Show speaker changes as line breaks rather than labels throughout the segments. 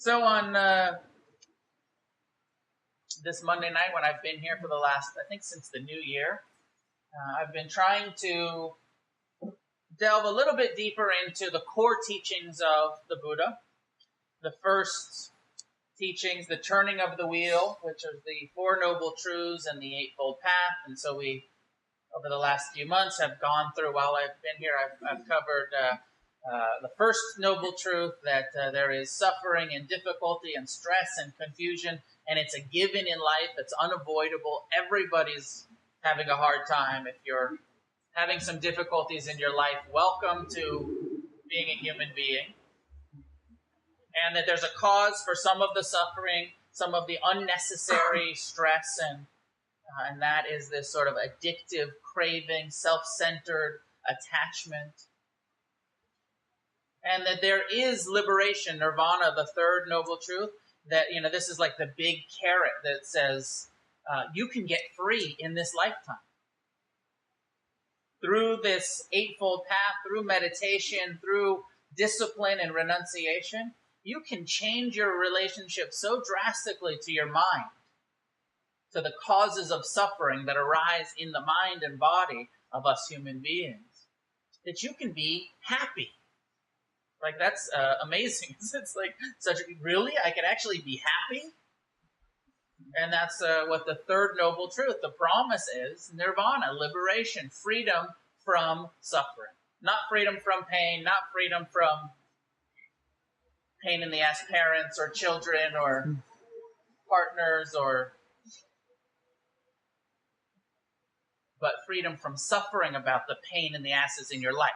So on this Monday night, when I've been here for the last, I think since the new year, I've been trying to delve a little bit deeper into the core teachings of the Buddha. The first teachings, the turning of the wheel, which are the Four Noble Truths and the Eightfold Path. And so we, over the last few months, have gone through, while I've been here, I've covered the first noble truth, that there is suffering and difficulty and stress and confusion, and it's a given in life. It's unavoidable. Everybody's having a hard time. If you're having some difficulties in your life, welcome to being a human being. And that there's a cause for some of the suffering, some of the unnecessary stress, and that is this sort of addictive craving, self-centered attachment. And that there is liberation, nirvana, the third noble truth, that, this is like the big carrot that says you can get free in this lifetime. Through this eightfold path, through meditation, through discipline and renunciation, you can change your relationship so drastically to your mind, to the causes of suffering that arise in the mind and body of us human beings, that you can be happy. Like, that's amazing. It's like, really? I can actually be happy? And that's what the third noble truth, the promise is: nirvana, liberation, freedom from suffering. Not freedom from pain, not freedom from pain in the ass parents or children or partners, but freedom from suffering about the pain in the asses in your life.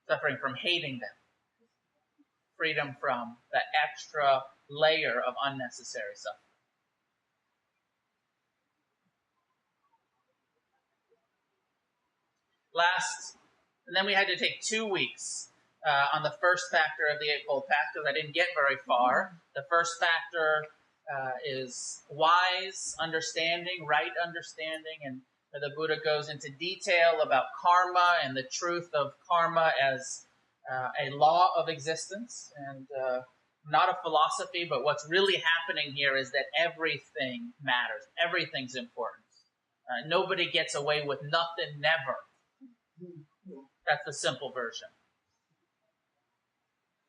Suffering from hating them. Freedom from that extra layer of unnecessary suffering. And then we had to take 2 weeks on the first factor of the Eightfold Path, because I didn't get very far. The first factor is wise understanding, right understanding, and the Buddha goes into detail about karma and the truth of karma as a law of existence, and not a philosophy, but what's really happening here is that everything matters. Everything's important. Nobody gets away with nothing, never. That's the simple version.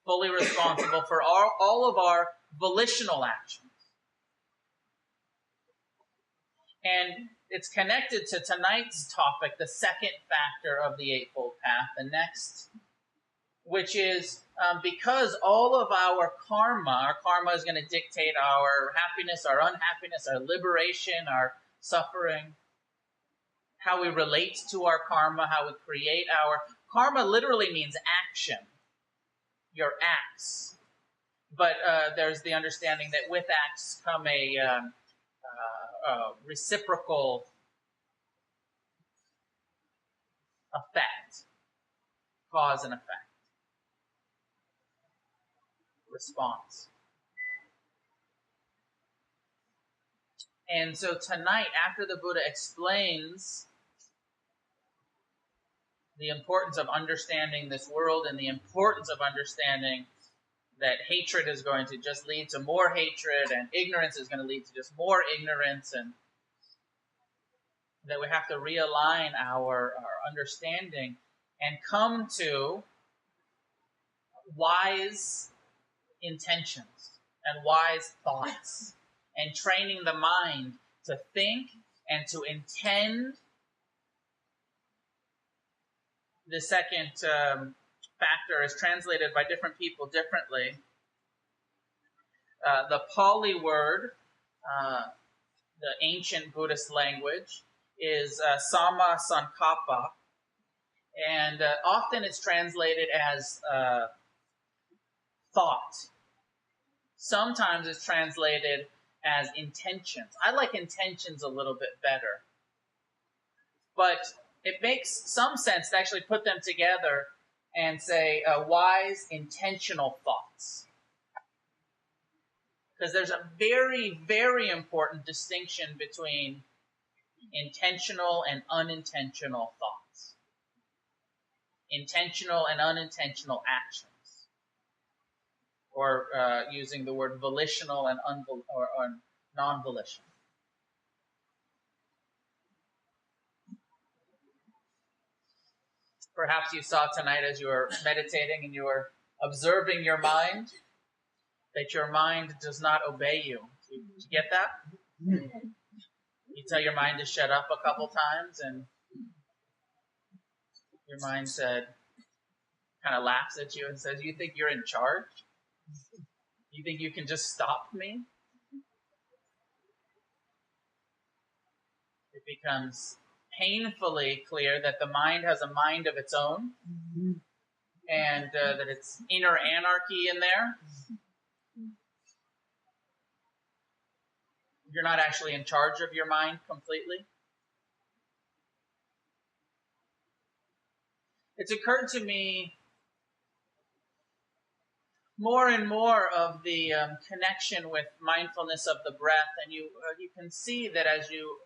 Fully responsible for all of our volitional actions. And it's connected to tonight's topic, the second factor of the Eightfold Path, the next, which is because all of our karma is going to dictate our happiness, our unhappiness, our liberation, our suffering, how we relate to our karma, how we create our karma. Literally means action, your acts. But there's the understanding that with acts come a reciprocal effect, cause and effect, response. And so tonight, after the Buddha explains the importance of understanding this world and the importance of understanding that hatred is going to just lead to more hatred, and ignorance is going to lead to just more ignorance, and that we have to realign our understanding and come to wise intentions and wise thoughts, and training the mind to think and to intend. The second factor is translated by different people differently. The Pali word, the ancient Buddhist language, is Samma Sankappa, and often it's translated as thought. Sometimes it's translated as intentions. I like intentions a little bit better, but it makes some sense to actually put them together and say wise, intentional thoughts. Because there's a very, very important distinction between intentional and unintentional thoughts. Intentional and unintentional actions. or using the word volitional and or non-volition. Perhaps you saw tonight as you were meditating and you were observing your mind, that your mind does not obey you. Did you get that? You tell your mind to shut up a couple times and your mind kind of laughs at you and says, "You think you're in charge? You think you can just stop me?" It becomes painfully clear that the mind has a mind of its own, and that it's inner anarchy in there. You're not actually in charge of your mind completely. It's occurred to me more and more of the connection with mindfulness of the breath, and you can see that as you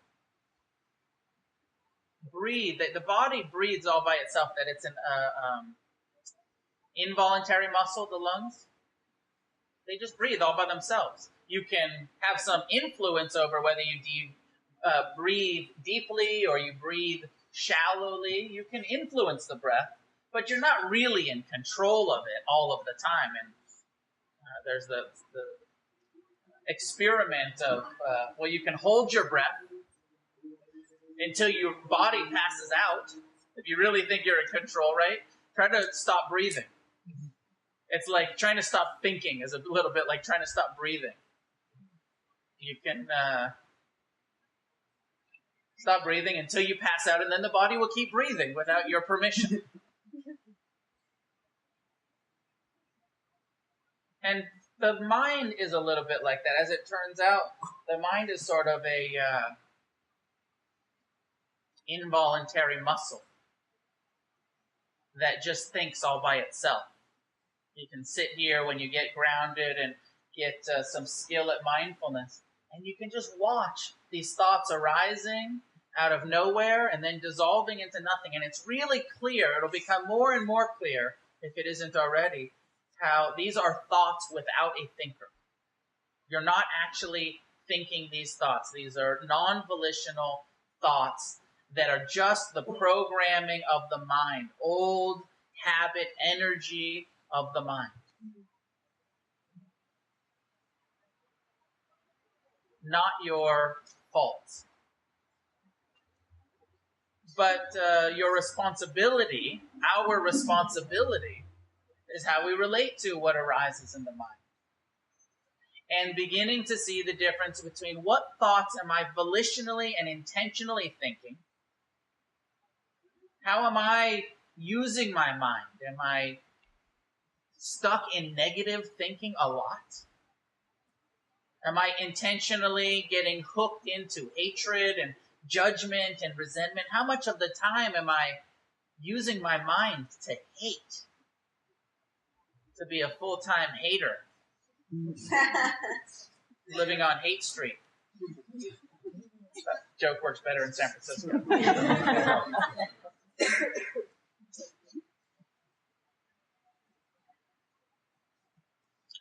breathe, that the body breathes all by itself, that it's an involuntary muscle, the lungs. They just breathe all by themselves. You can have some influence over whether you breathe deeply or you breathe shallowly. You can influence the breath, but you're not really in control of it all of the time. And there's the experiment of, you can hold your breath until your body passes out. If you really think you're in control, right? Try to stop breathing. It's like trying to stop thinking is a little bit like trying to stop breathing. You can stop breathing until you pass out, and then the body will keep breathing without your permission. And the mind is a little bit like that. As it turns out, the mind is sort of a involuntary muscle that just thinks all by itself. You can sit here when you get grounded and get some skill at mindfulness, and you can just watch these thoughts arising out of nowhere and then dissolving into nothing. And it's really clear, it'll become more and more clear, if it isn't already, how these are thoughts without a thinker. You're not actually thinking these thoughts. These are non-volitional thoughts that are just the programming of the mind, old habit, energy of the mind. Not your fault. But your responsibility, our responsibility, is how we relate to what arises in the mind. And beginning to see the difference between what thoughts am I volitionally and intentionally thinking? How am I using my mind? Am I stuck in negative thinking a lot? Am I intentionally getting hooked into hatred and judgment and resentment? How much of the time am I using my mind to hate? To be a full-time hater? Living on Hate Street. That joke works better in San Francisco.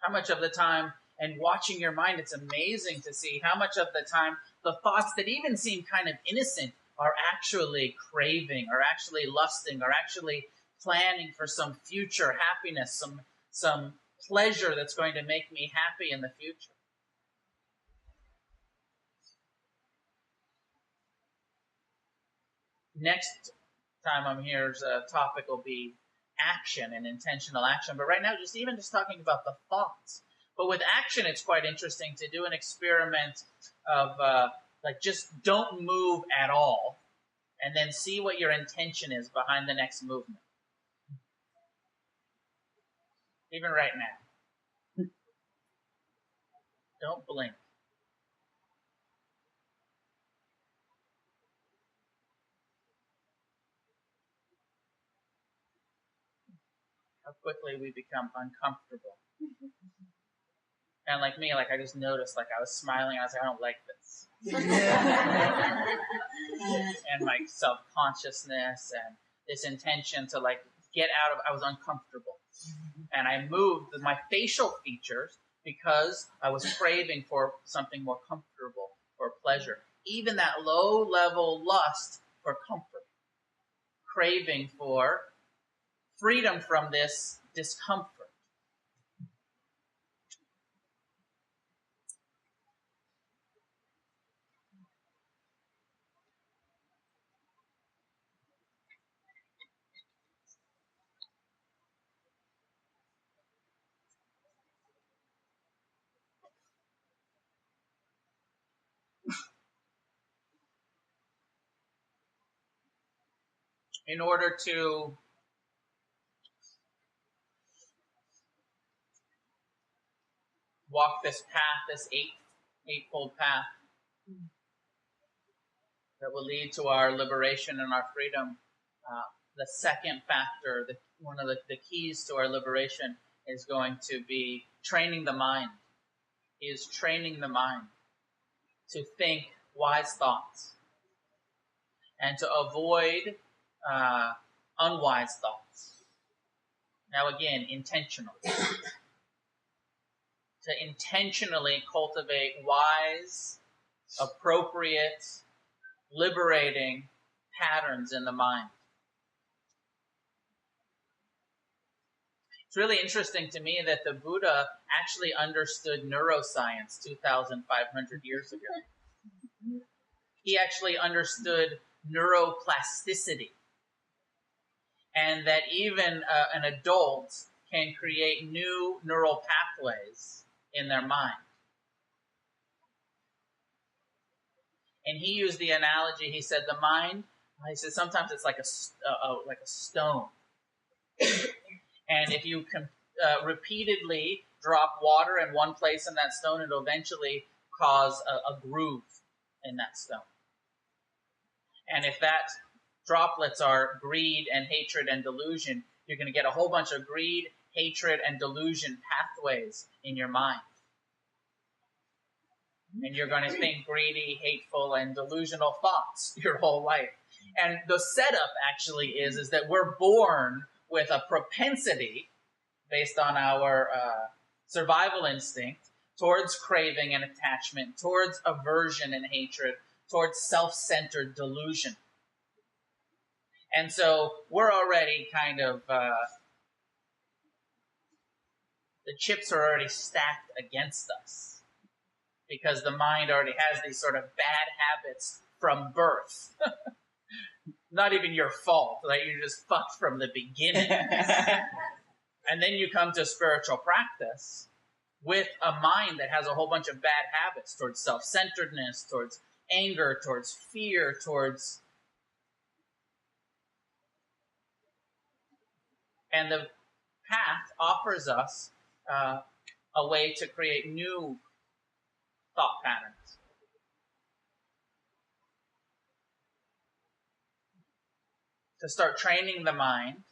How much of the time, and watching your mind, it's amazing to see how much of the time the thoughts that even seem kind of innocent are actually craving, are actually lusting, are actually planning for some future happiness, some pleasure that's going to make me happy in the future. Next time I'm here's topic will be action and intentional action. But right now, just talking about the thoughts. But with action, it's quite interesting to do an experiment of just don't move at all, and then see what your intention is behind the next movement. Even right now. Don't blink. How quickly we become uncomfortable. And like me, I just noticed, I was smiling, and I was like, I don't like this. And my self-consciousness and this intention to, get out of, I was uncomfortable. And I moved my facial features because I was craving for something more comfortable, for pleasure. Even that low-level lust for comfort, craving for freedom from this discomfort. In order to walk this path, this eightfold path that will lead to our liberation and our freedom, the second factor, one of the keys to our liberation is going to be training the mind. Is training the mind to think wise thoughts and to avoid unwise thoughts. Now again, intentional. To intentionally cultivate wise, appropriate, liberating patterns in the mind. It's really interesting to me that the Buddha actually understood neuroscience 2,500 years ago. He actually understood neuroplasticity, and that even an adult can create new neural pathways in their mind. And he used the analogy, he said, the mind, he said, sometimes it's like a stone. And if you can repeatedly drop water in one place in that stone, it'll eventually cause a groove in that stone. And if that droplets are greed and hatred and delusion, you're going to get a whole bunch of greed, hatred, and delusion pathways in your mind. And you're going to think greedy, hateful, and delusional thoughts your whole life. And the setup actually is that we're born with a propensity, based on our survival instinct, towards craving and attachment, towards aversion and hatred, towards self-centered delusion. And so we're already kind of, the chips are already stacked against us, because the mind already has these sort of bad habits from birth. Not even your fault, like you're just fucked from the beginning. And then you come to spiritual practice with a mind that has a whole bunch of bad habits towards self-centeredness, towards anger, towards fear, towards... And the path offers us a way to create new thought patterns. To start training the mind.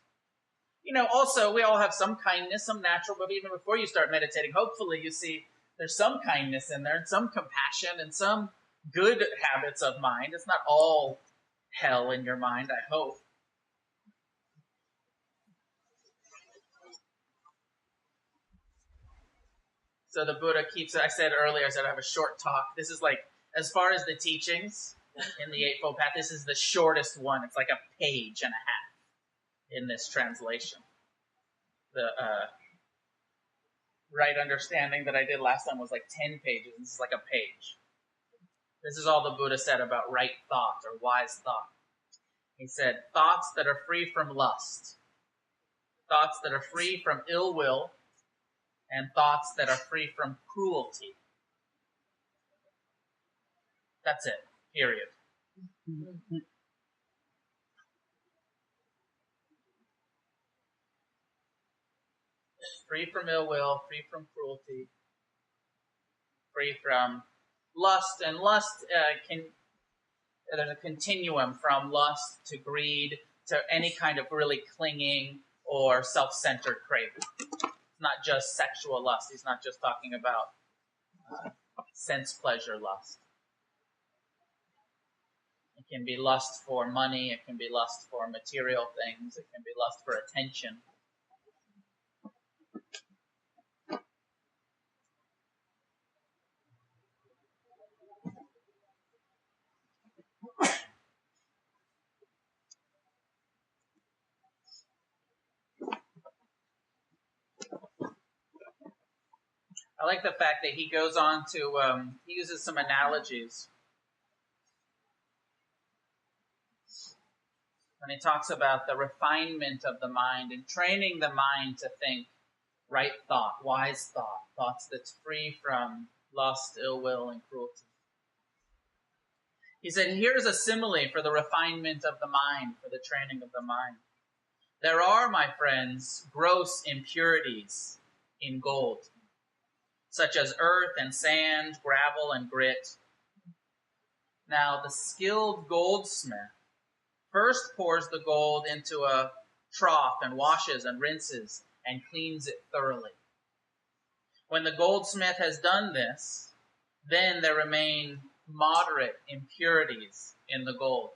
You know, also, we all have some kindness, some natural, but even before you start meditating, hopefully you see there's some kindness in there, and some compassion, and some good habits of mind. It's not all hell in your mind, I hope. So the Buddha keeps, I said earlier, I said I have a short talk. This is like, as far as the teachings in the Eightfold Path, this is the shortest one. It's like a page and a half in this translation. The right understanding that I did last time was like 10 pages. This is like a page. This is all the Buddha said about right thought or wise thought. He said, thoughts that are free from lust, thoughts that are free from ill will, and thoughts that are free from cruelty. That's it. Period. Free from ill will, free from cruelty, free from lust. And lust there's a continuum from lust to greed to any kind of really clinging or self-centered craving. It's not just sexual lust. He's not just talking about sense pleasure lust. It can be lust for money. It can be lust for material things. It can be lust for attention. I like the fact that he goes on to, he uses some analogies when he talks about the refinement of the mind and training the mind to think right thought, wise thought, thoughts that's free from lust, ill will, and cruelty. He said, here's a simile for the refinement of the mind, for the training of the mind. There are, my friends, gross impurities in gold, such as earth and sand, gravel and grit. Now, the skilled goldsmith first pours the gold into a trough and washes and rinses and cleans it thoroughly. When the goldsmith has done this, then there remain moderate impurities in the gold,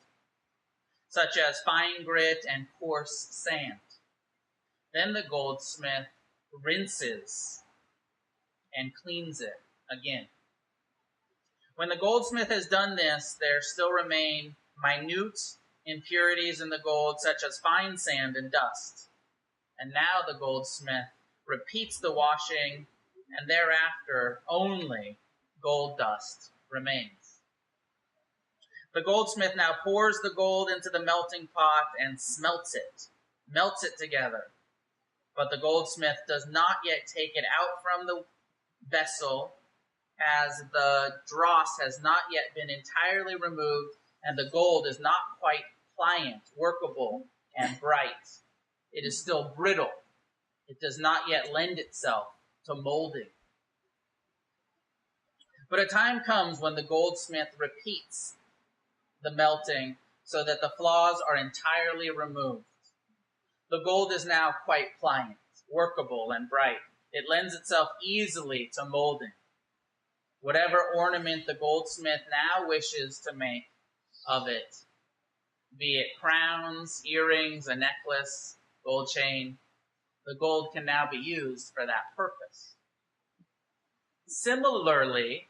such as fine grit and coarse sand. Then the goldsmith rinses and cleans it again. When the goldsmith has done this, there still remain minute impurities in the gold, such as fine sand and dust. And now the goldsmith repeats the washing, and thereafter only gold dust remains. The goldsmith now pours the gold into the melting pot and melts it together. But the goldsmith does not yet take it out from the vessel, as the dross has not yet been entirely removed, and the gold is not quite pliant, workable, and bright. It is still brittle. It does not yet lend itself to molding. But a time comes when the goldsmith repeats the melting so that the flaws are entirely removed. The gold is now quite pliant, workable, and bright. It lends itself easily to molding. Whatever ornament the goldsmith now wishes to make of it, be it crowns, earrings, a necklace, gold chain, the gold can now be used for that purpose. Similarly,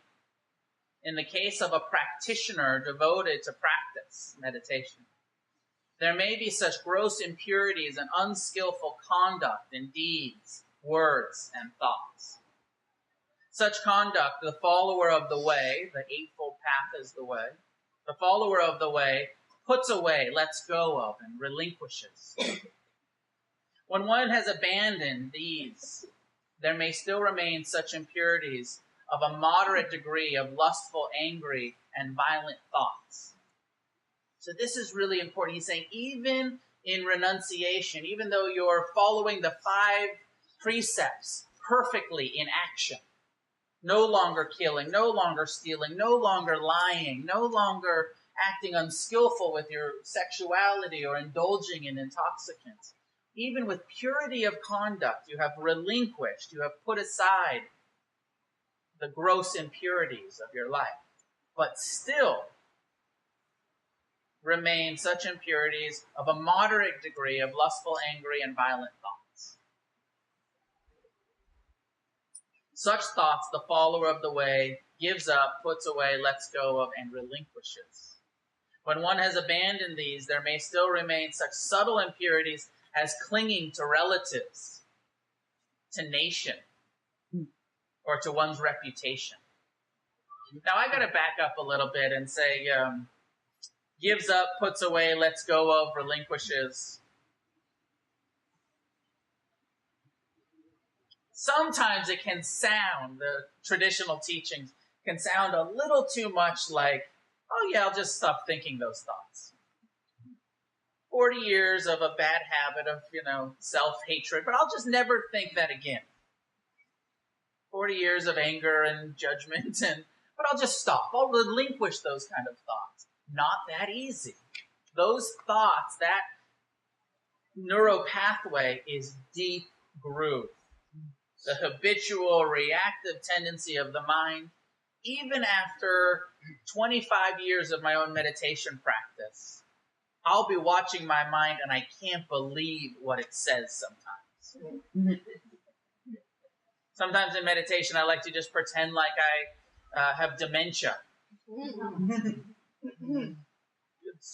in the case of a practitioner devoted to practice, meditation, there may be such gross impurities and unskillful conduct in deeds, words, and thoughts. Such conduct, the follower of the way, the Eightfold Path is the way, the follower of the way puts away, lets go of, and relinquishes. When one has abandoned these, there may still remain such impurities of a moderate degree of lustful, angry, and violent thoughts. So this is really important. He's saying even in renunciation, even though you're following the 5 precepts perfectly in action, no longer killing, no longer stealing, no longer lying, no longer acting unskillful with your sexuality or indulging in intoxicants, even with purity of conduct, you have relinquished, you have put aside the gross impurities of your life, but still remain such impurities of a moderate degree of lustful, angry, and violent thoughts. Such thoughts the follower of the way gives up, puts away, lets go of, and relinquishes. When one has abandoned these, there may still remain such subtle impurities as clinging to relatives, to nation, or to one's reputation. Now, I got to back up a little bit and say, gives up, puts away, lets go of, relinquishes. Sometimes it can sound, the traditional teachings can sound a little too much like, oh yeah, I'll just stop thinking those thoughts. 40 years of a bad habit of, self-hatred, but I'll just never think that again. 40 years of anger and judgment, but I'll just stop. I'll relinquish those kind of thoughts. Not that easy. Those thoughts, that neural pathway is deep grooved. The habitual reactive tendency of the mind, even after 25 years of my own meditation practice, I'll be watching my mind and I can't believe what it says sometimes. Sometimes in meditation, I like to just pretend like I have dementia. It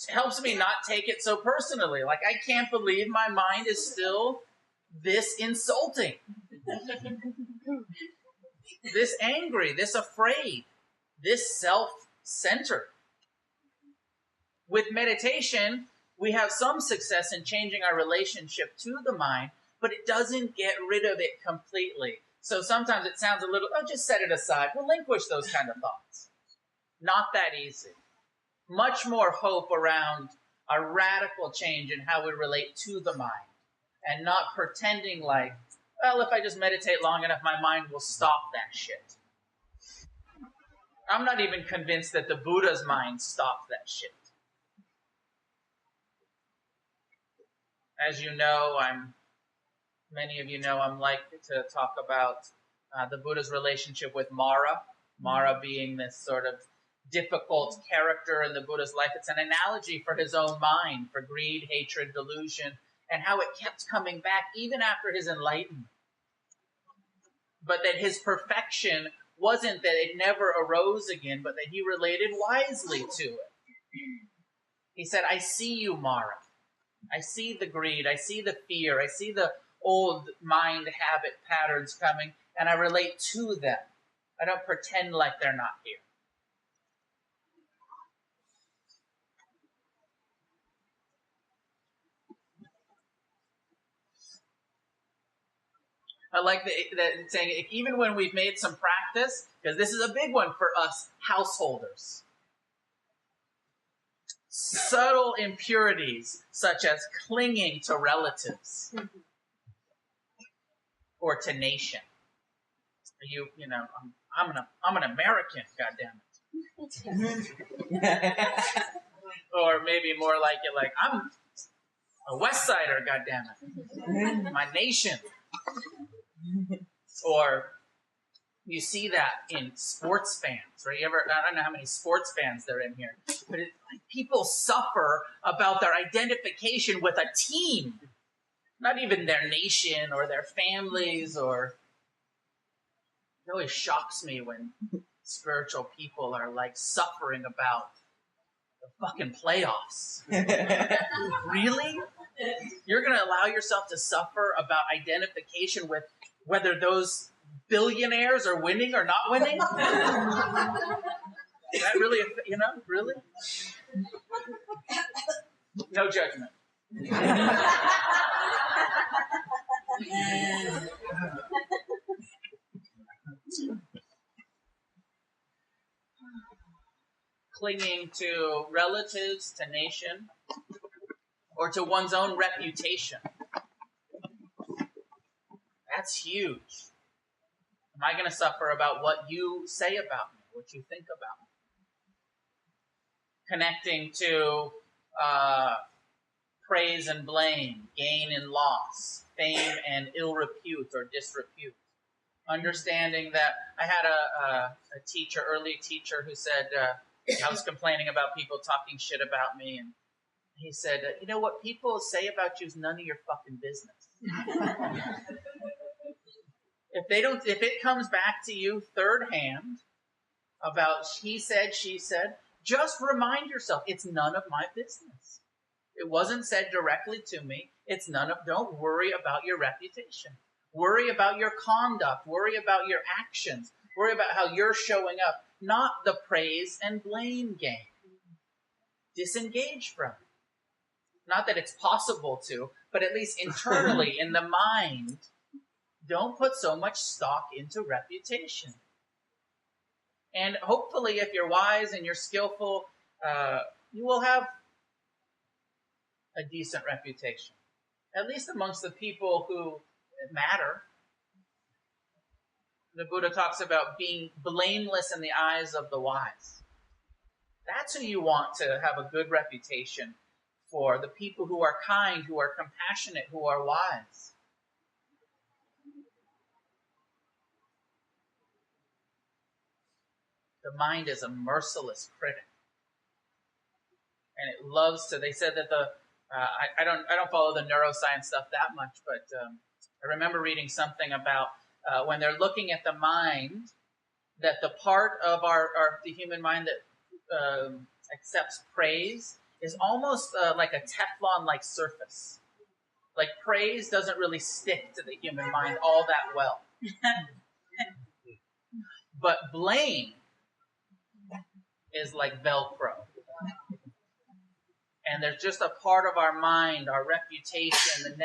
helps me not take it so personally. Like, I can't believe my mind is still this insulting. this angry, this afraid, this self-centered. With meditation, we have some success in changing our relationship to the mind, but it doesn't get rid of it completely. So sometimes it sounds a little, just set it aside. Relinquish those kind of thoughts. Not that easy. Much more hope around a radical change in how we relate to the mind, and not pretending like, well, if I just meditate long enough, my mind will stop that shit. I'm not even convinced that the Buddha's mind stopped that shit. As you know, many of you know, I'm like to talk about the Buddha's relationship with Mara. Mara being this sort of difficult character in the Buddha's life. It's an analogy for his own mind, for greed, hatred, delusion, and how it kept coming back even after his enlightenment. But that his perfection wasn't that it never arose again, but that he related wisely to it. He said, I see you, Mara. I see the greed, I see the fear, I see the old mind habit patterns coming, and I relate to them. I don't pretend like they're not here. I like that saying, even when we've made some practice, because this is a big one for us householders. Subtle impurities, such as clinging to relatives or to nation. You know, I'm an American, goddammit. Or maybe more like it, like I'm a West Sider, goddammit. My nation. Or you see that in sports fans, right? I don't know how many sports fans there are in here, but people suffer about their identification with a team, not even their nation or their families. Or it always shocks me when spiritual people are like suffering about the fucking playoffs. Really? You're going to allow yourself to suffer about identification with whether those billionaires are winning or not winning? Is that really, really? No judgment. Clinging to relatives, to nation, or to one's own reputation. That's huge. Am I going to suffer about what you say about me, what you think about me? Connecting to praise and blame, gain and loss, fame and ill repute or disrepute. Understanding that I had a early teacher who said, I was complaining about people talking shit about me, and he said, you know what people say about you is none of your fucking business. If it comes back to you third hand about he said, she said, just remind yourself it's none of my business. It wasn't said directly to me. Don't worry about your reputation. Worry about your conduct. Worry about your actions. Worry about how you're showing up, not the praise and blame game. Disengage from it. Not that it's possible to, but at least internally in the mind, don't put so much stock into reputation. And hopefully, if you're wise and you're skillful, you will have a decent reputation. At least amongst the people who matter. The Buddha talks about being blameless in the eyes of the wise. That's who you want to have a good reputation for. The people who are kind, who are compassionate, who are wise. The mind is a merciless critic. And it loves to, they said that I don't follow the neuroscience stuff that much, but I remember reading something about when they're looking at the mind, that the part of the human mind that accepts praise is almost like a Teflon-like surface. Like praise doesn't really stick to the human mind all that well. But blame is like Velcro. And there's just a part of our mind, our reputation,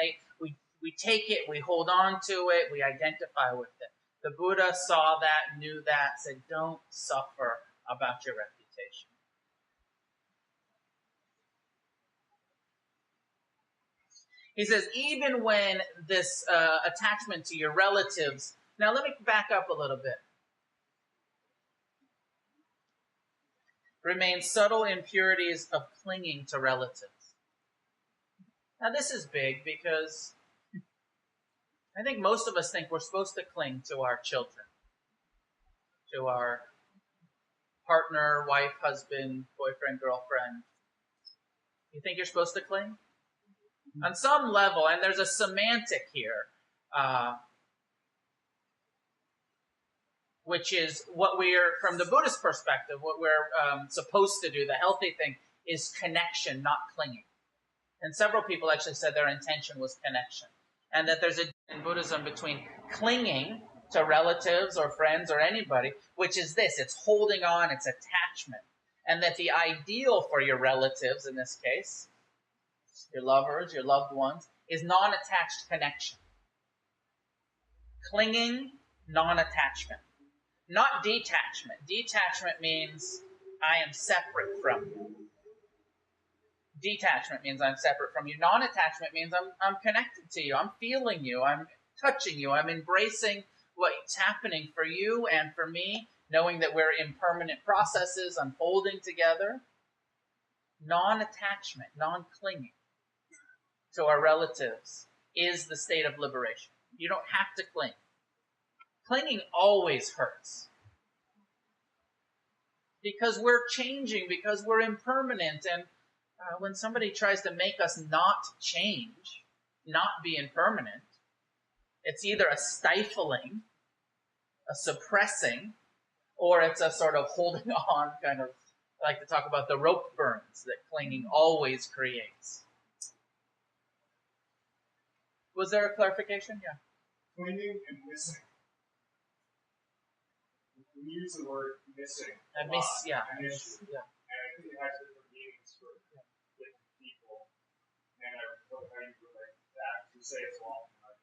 we take it, we hold on to it, we identify with it. The Buddha saw that, knew that, said, don't suffer about your reputation. He says, even when this attachment to your relatives, now let me back up a little bit, remain subtle impurities of clinging to relatives. Now this is big because I think most of us think we're supposed to cling to our children, to our partner, wife, husband, boyfriend, girlfriend. You think you're supposed to cling? On some level, and there's a semantic here, which is what we're, from the Buddhist perspective, what we're supposed to do, the healthy thing, is connection, not clinging. And several people actually said their intention was connection. And that there's a in Buddhism between clinging to relatives or friends or anybody, which is this, it's holding on, it's attachment. And that the ideal for your relatives, in this case, your lovers, your loved ones, is non-attached connection. Clinging, non-attachment. Not detachment. Detachment means I am separate from you. Detachment means I'm separate from you. Non-attachment means I'm connected to you. I'm feeling you. I'm touching you. I'm embracing what's happening for you and for me, knowing that we're impermanent processes unfolding together. Non-attachment, non-clinging to our relatives is the state of liberation. You don't have to cling. Clinging always hurts. Because we're changing, because we're impermanent, and when somebody tries to make us not change, not be impermanent, it's either a stifling, a suppressing, or it's a sort of holding on kind of, I like to talk about the rope burns that clinging always creates. Was there a clarification? Yeah.
Clinging and missing. We use the word missing.
Yeah.
And I think it has different meanings for different people. And how you relate to that. You say it's long and like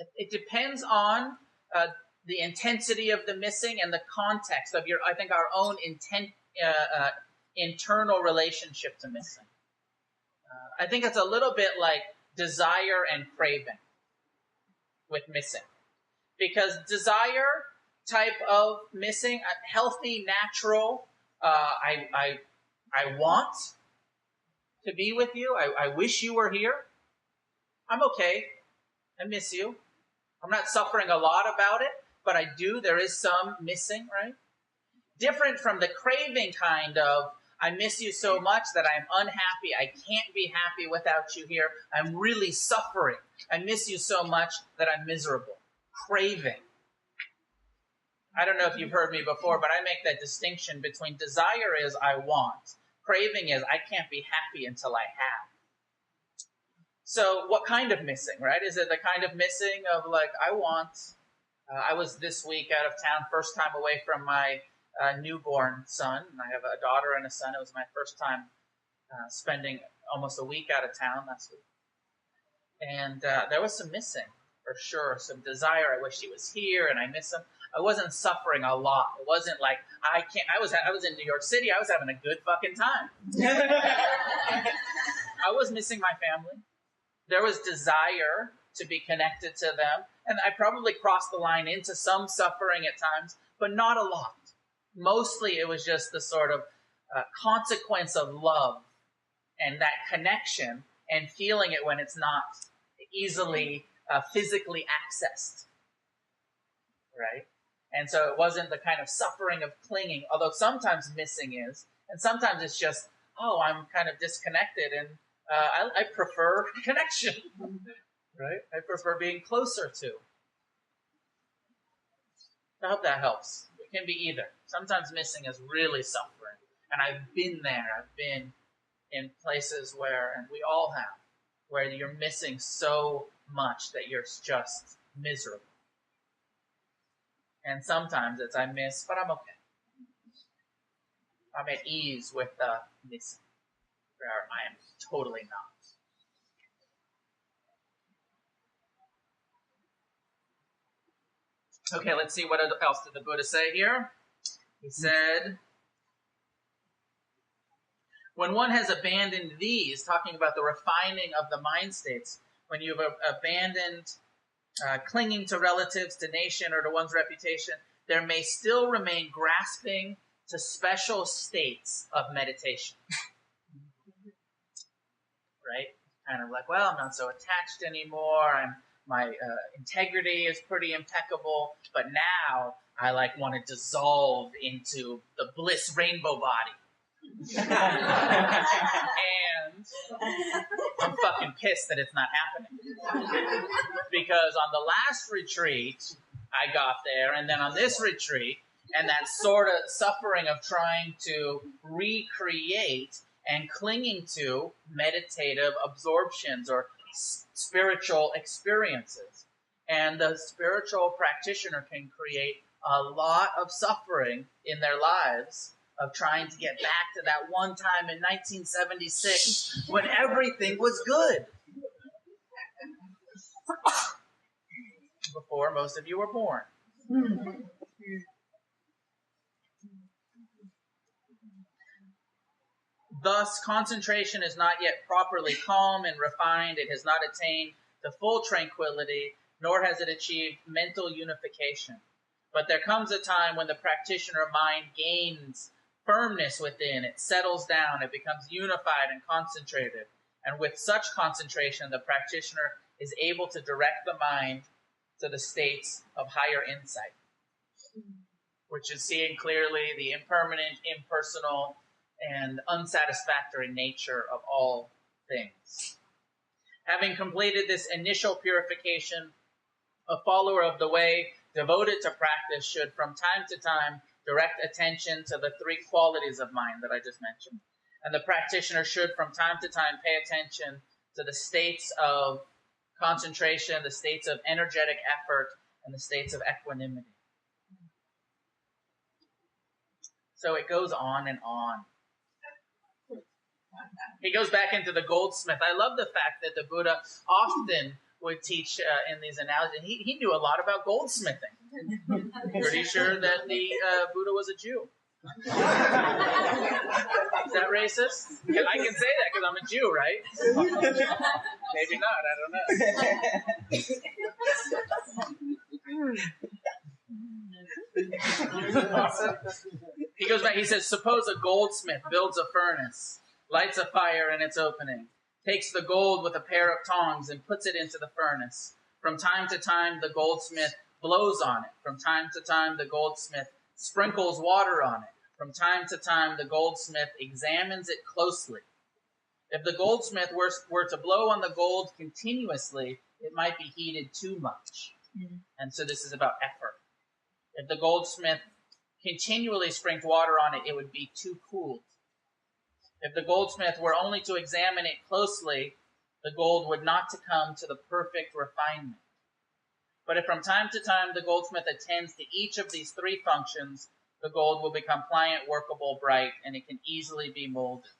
that.
It depends on the intensity of the missing and the context of your, I think, our own internal relationship to missing. I think it's a little bit like desire and craving with missing. Because desire type of missing, healthy, natural, I want to be with you. I wish you were here. I'm okay. I miss you. I'm not suffering a lot about it, but I do. There is some missing, right? Different from the craving kind of, I miss you so much that I'm unhappy. I can't be happy without you here. I'm really suffering. I miss you so much that I'm miserable. Craving. I don't know if you've heard me before, but I make that distinction between desire is I want. Craving is I can't be happy until I have. So what kind of missing, right? Is it the kind of missing of like, I want, I was this week out of town, first time away from my newborn son. And I have a daughter and a son. It was my first time spending almost a week out of town last week. And there was some missing, for sure. Some desire. I wish he was here and I miss him. I wasn't suffering a lot. It wasn't like, I was in New York City. I was having a good fucking time. I was missing my family. There was desire to be connected to them. And I probably crossed the line into some suffering at times, but not a lot. Mostly it was just the sort of consequence of love and that connection and feeling it when it's not easily physically accessed, right? And so it wasn't the kind of suffering of clinging, although sometimes missing is, and sometimes it's just, oh, I'm kind of disconnected and I prefer connection, right? I prefer being closer to. I hope that helps. It can be either. Sometimes missing is really suffering. And I've been there. I've been in places where, and we all have, where you're missing so much that you're just miserable. And sometimes it's I miss, but I'm okay. I'm at ease with the missing, where I am totally not. Okay, let's see what else did the Buddha say here. He said, when one has abandoned these, talking about the refining of the mind states, when you've abandoned clinging to relatives, to nation, or to one's reputation, there may still remain grasping to special states of meditation. Right? Kind of like, well, I'm not so attached anymore. My integrity is pretty impeccable, but now I want to dissolve into the bliss rainbow body. And I'm fucking pissed that it's not happening. Because on the last retreat, I got there, and then on this retreat, and that sort of suffering of trying to recreate and clinging to meditative absorptions or spiritual experiences. And the spiritual practitioner can create a lot of suffering in their lives of trying to get back to that one time in 1976 when everything was good. Before most of you were born. Thus, concentration is not yet properly calm and refined. It has not attained the full tranquility, nor has it achieved mental unification. But there comes a time when the practitioner mind gains firmness within. It settles down. It becomes unified and concentrated. And with such concentration, the practitioner is able to direct the mind to the states of higher insight, which is seeing clearly the impermanent, impersonal, and unsatisfactory nature of all things. Having completed this initial purification, a follower of the way devoted to practice should from time to time direct attention to the three qualities of mind that I just mentioned. And the practitioner should from time to time pay attention to the states of concentration, the states of energetic effort, and the states of equanimity. So it goes on and on. He goes back into the goldsmith. I love the fact that the Buddha often would teach in these analogies. He knew a lot about goldsmithing. Pretty sure that the Buddha was a Jew. Is that racist? I can say that because I'm a Jew, right? Maybe not. I don't know. He goes back. He says, suppose a goldsmith builds a furnace, lights a fire in its opening, takes the gold with a pair of tongs and puts it into the furnace. From time to time, the goldsmith blows on it. From time to time, the goldsmith sprinkles water on it. From time to time, the goldsmith examines it closely. If the goldsmith were to blow on the gold continuously, it might be heated too much. And so this is about effort. If the goldsmith continually sprinkled water on it, it would be too cooled. If the goldsmith were only to examine it closely, the gold would not to come to the perfect refinement. But if from time to time the goldsmith attends to each of these three functions, the gold will become pliant, workable, bright, and it can easily be molded.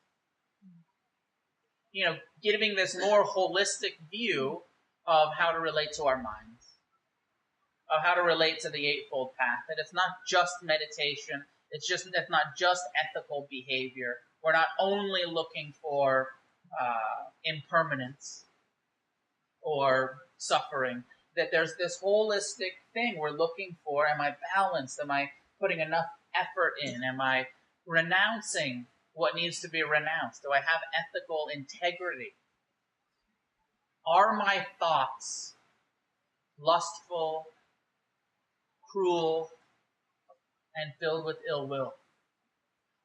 Giving this more holistic view of how to relate to our minds, of how to relate to the Eightfold Path. That it's not just meditation, it's not just ethical behavior. We're not only looking for impermanence or suffering, that there's this holistic thing we're looking for. Am I balanced? Am I putting enough effort in? Am I renouncing what needs to be renounced? Do I have ethical integrity? Are my thoughts lustful, cruel, and filled with ill will?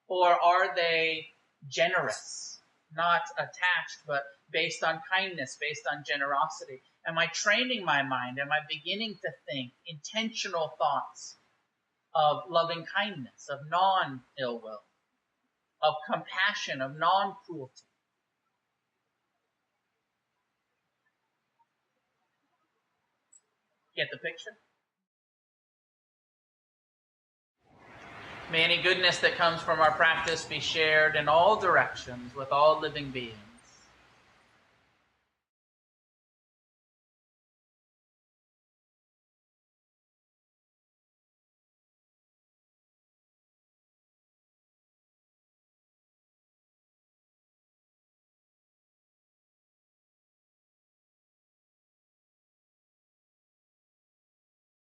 Or are they generous, not attached, but based on kindness, based on generosity? Am I training my mind? Am I beginning to think intentional thoughts of loving kindness, of non-ill will, of compassion, of non-cruelty? Get the picture? May any goodness that comes from our practice be shared in all directions with all living beings.